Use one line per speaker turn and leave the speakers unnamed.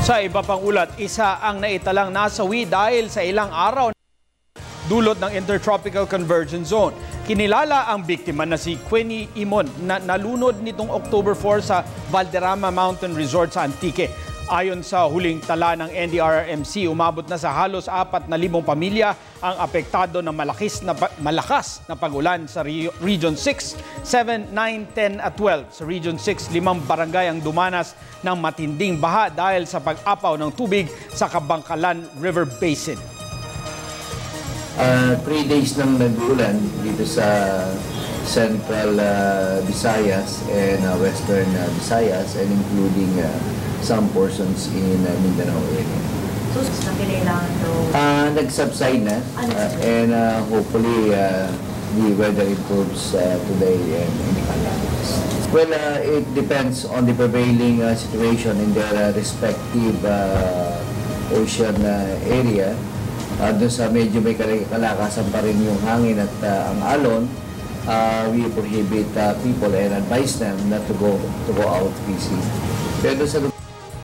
Sa iba pang ulat, isa ang naitalang nasawi dahil sa ilang araw dulot ng Intertropical Convergence Zone. Kinilala ang biktima na si Queenie Imon na nalunod nitong October 4 sa Valderrama Mountain Resort sa Antique. Ayon sa huling tala ng NDRRMC, umabot na sa halos 4,000 pamilya ang apektado ng malakas na pag-ulan sa Region 6, 7, 9, 10 at 12. Sa Region 6, 5 barangay ang dumanas ng matinding baha dahil sa pag-apaw ng tubig sa Kabangkalan River Basin.
3 days nang nag-ulan dito sa Central Visayas and Western Visayas, and including some portions in Mindanao area.
So, kailangan to?
Nag-subside na, and hopefully the weather improves today and in the coming days. Well, it depends on the prevailing situation in their respective ocean area. Doon sa medyo may kalakasan pa rin yung hangin at ang alon, we prohibit people and advise them not to go out fishing. Pero sa